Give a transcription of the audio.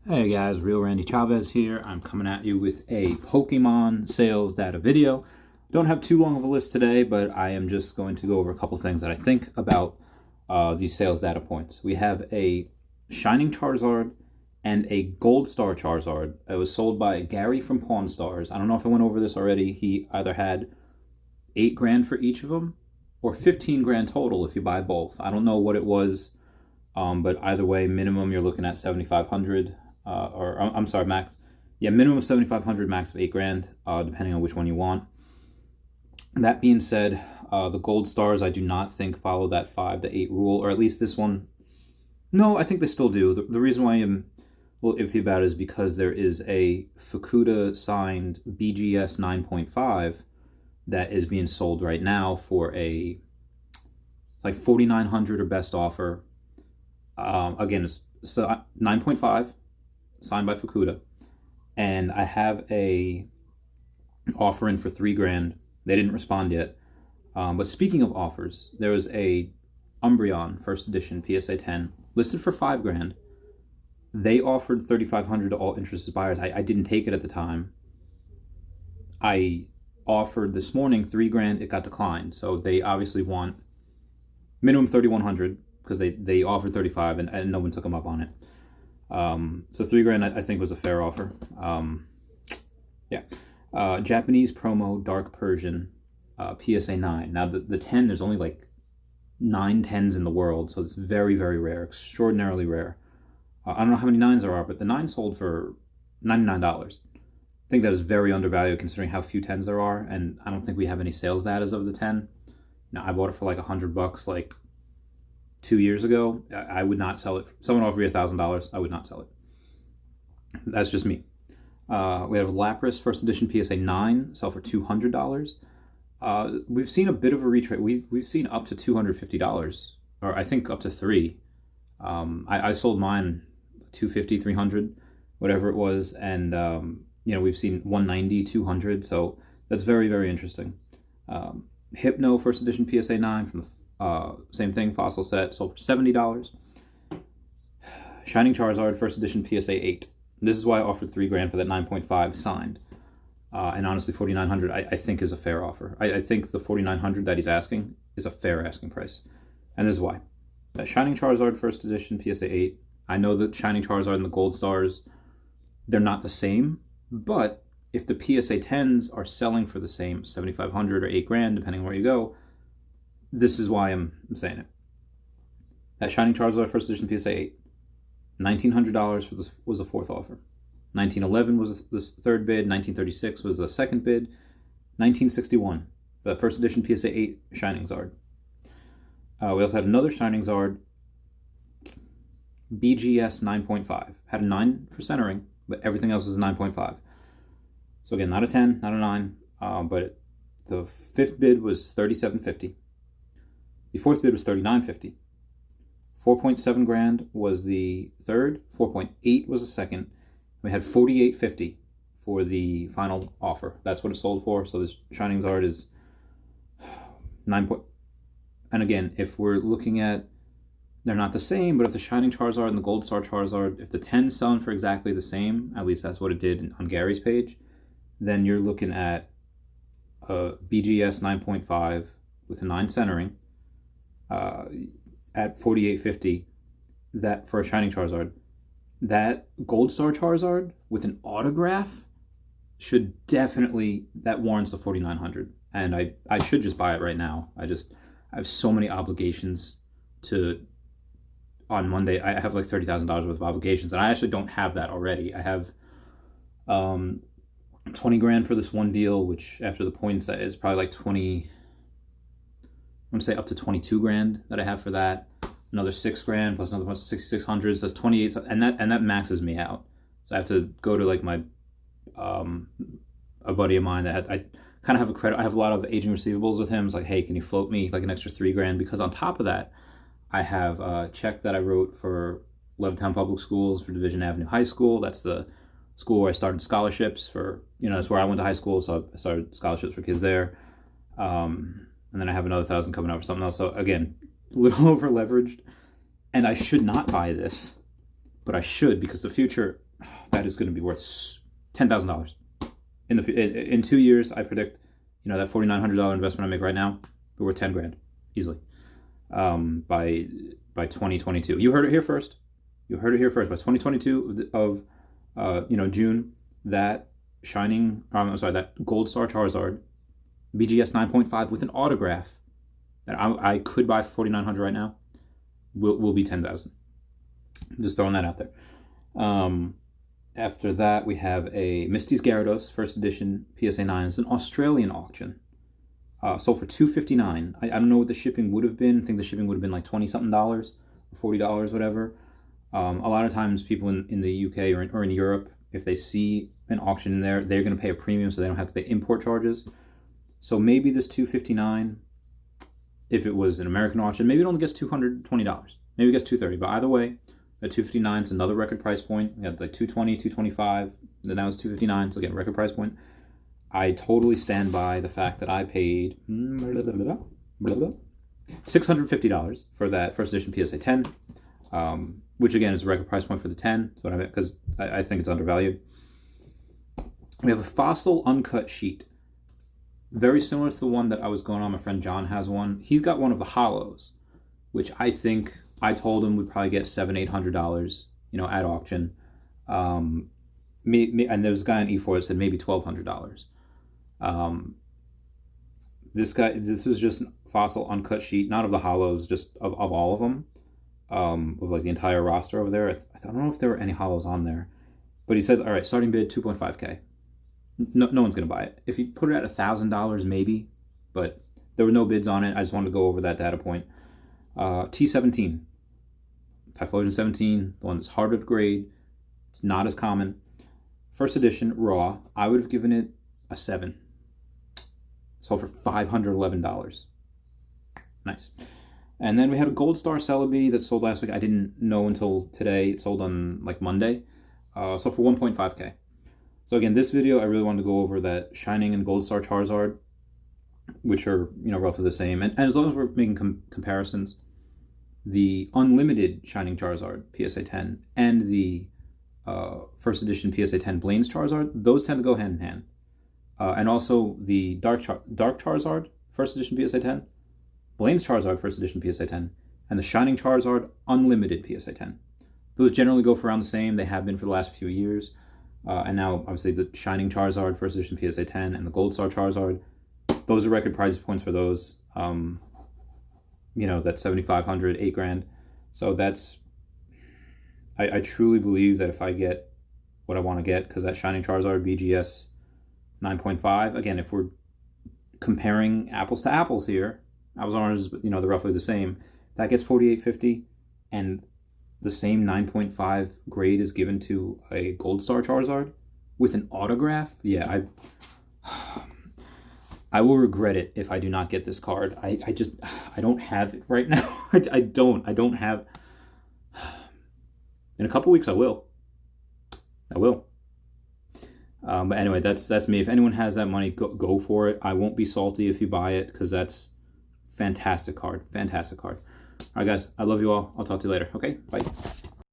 Hey guys, Real Randy Chavez here. I'm coming at you with a Pokemon sales data video. Don't have too long of a list today, but I am just going to go over a couple things that I think about these sales data points. We have a Shining Charizard and a Gold Star Charizard. It was sold by Gary from Pawn Stars. I don't know if I went over this already. He either had 8 grand for each of them or 15 grand total if you buy both. I don't know what it was, but either way, minimum you're looking at 7,500. Or I'm sorry, max. Yeah, minimum of 7,500, max of 8 grand, depending on which one you want. That being said, the gold stars I do not think follow that 5 to 8 rule, or at least this one. No, I think they still do. The reason why I'm a little iffy about it is because there is a Fukuda signed BGS 9.5 that is being sold right now for it's like 4,900 or best offer. Again, it's 9.5. Signed by Fukuda, and I have a offer in for 3 grand. They didn't respond yet. But speaking of offers, there was a Umbreon first edition PSA 10 listed for 5 grand. They offered 3,500 to all interested buyers. I didn't take it at the time. I offered this morning 3 grand. It got declined. So they obviously want minimum 3,100 because they offered 35 and no one took them up on it. So 3 grand I think was a fair offer. Japanese promo Dark Persian PSA 9. Now the 10, there's only like 9 10s in the world, so it's very, very rare, extraordinarily rare. I don't know how many 9s there are, but the 9 sold for $99. I think that is very undervalued considering how few 10s there are, and I don't think we have any sales data of the 10. Now I bought it for like $100 like 2 years ago. I would not sell it. Someone offered me $1,000. I would not sell it. That's just me. We have Lapras first edition PSA 9 sell for $200. We've seen a bit of a retrade. We've seen up to $250, or I think up to 3. I sold mine $250, $300, whatever it was, and we've seen $190, $200. So that's very, very interesting. Hypno first edition PSA 9 from the same thing, fossil set, sold for $70. Shining Charizard first edition PSA 8. This is why I offered 3 grand for that 9.5 signed. And honestly, 4,900 I think is a fair offer. I think the 4,900 that he's asking is a fair asking price. And this is why. Shining Charizard first edition PSA 8. I know that Shining Charizard and the Gold Stars, they're not the same, but if the PSA 10s are selling for the same 7,500 or 8 grand, depending on where you go, this is why I'm saying it. That Shining Charizard first edition PSA 8, $1,900 for this was the 4th offer. 1911 was the 3rd bid. 1936 was the 2nd bid. 1961 for the first edition PSA 8 Shining Zard. We also had another Shining Zard, BGS 9.5. Had a 9 for centering, but everything else was a 9.5. So again, not a 10, not a 9, but the 5th bid was $3,750. The 4th bid was $3,950. 4.7 grand was the 3rd. 4.8 was the 2nd. We had $4,850 for the final offer. That's what it sold for. So this Shining Zard is 9. And again, if we're looking at, they're not the same, but if the Shining Charizard and the Gold Star Charizard, if the 10's selling for exactly the same, at least that's what it did on Gary's page, then you're looking at a BGS 9.5 with a 9 centering, at $4,850, that for a Shining Charizard. That Gold Star Charizard with an autograph should definitely, that warrants the $4,900. And I should just buy it right now. I have so many obligations on Monday. I have like $30,000 worth of obligations, and I actually don't have that already. I have 20 grand for this one deal, which after the points is probably like 20, I'm gonna say up to 22 grand that I have for that. Another 6 grand plus another bunch of 6,600. So that's 28, and that maxes me out. So I have to go to like my a buddy of mine that I kind of have a credit. I have a lot of aging receivables with him. It's like, hey, can you float me like an extra 3 grand? Because on top of that, I have a check that I wrote for Levittown Public Schools for Division Avenue High School. That's the school where I started scholarships for, that's where I went to high school. So I started scholarships for kids there. And then I have another 1,000 coming up or something else. So again, a little over leveraged. And I should not buy this, but I should, because the future that is going to be worth $10,000 in 2 years. I predict, that $4,900 investment I make right now, be worth 10 grand easily. By 2022, you heard it here first. By 2022 of June, that that Gold Star Charizard BGS 9.5 with an autograph that I could buy for $4,900 right now will be $10,000. Just throwing that out there. After that, we have a Misty's Gyarados first edition PSA 9. It's an Australian auction. Sold for $259. I don't know what the shipping would have been. I think the shipping would have been like $20-something, or $40, whatever. A lot of times people in the UK or in Europe, if they see an auction in there, they're going to pay a premium so they don't have to pay import charges. So maybe this $259, if it was an American auction, maybe it only gets $220. Maybe it gets $230. But either way, at $259 is another record price point. We had like $220, $225, and now it's $259. So again, record price point. I totally stand by the fact that I paid $650 for that first edition PSA 10, which again is a record price point for the 10. That's what I meant, because I think it's undervalued. We have a fossil uncut sheet, very similar to the one that I was going on. My friend John has one. He's got one of the hollows, which I think I told him would probably get $700-800, at auction. And there's a guy on E4 that said maybe $1,200. This was just fossil uncut sheet, not of the hollows, just of all of them, of like the entire roster over there. I don't know if there were any hollows on there, but he said, all right, starting bid $2.5K. No one's gonna buy it. If you put it at $1,000, maybe, but there were no bids on it. I just wanted to go over that data point. T17, Typhlosion 17, the one that's harder to grade. It's not as common. First edition raw, I would have given it a 7. Sold for $511. Nice. And then we had a Gold Star Celebi that sold last week. I didn't know until today. It sold on like Monday. Sold for $1.5K. So again, this video, I really wanted to go over that Shining and Gold Star Charizard, which are, roughly the same. And as long as we're making comparisons, the Unlimited Shining Charizard PSA 10 and the first edition PSA 10 Blaine's Charizard, those tend to go hand in hand. And also the Dark Charizard first edition PSA 10, Blaine's Charizard first edition PSA 10, and the Shining Charizard Unlimited PSA 10. Those generally go for around the same. They have been for the last few years. And now, obviously, the Shining Charizard first edition PSA 10 and the Gold Star Charizard, those are record price points for those. That's $7,500, $8,000. So that's, I truly believe that if I get what I want to get, because that Shining Charizard BGS 9.5, again, if we're comparing apples to apples here, apples and oranges, but they're roughly the same, that gets $4,850, and the same 9.5 grade is given to a Gold Star Charizard with an autograph. Yeah, I will regret it if I do not get this card. I don't have it right now. I don't have. In a couple weeks, I will. But anyway, that's me. If anyone has that money, go for it. I won't be salty if you buy it, because that's fantastic card. Fantastic card. All right, guys. I love you all. I'll talk to you later. Okay? Bye.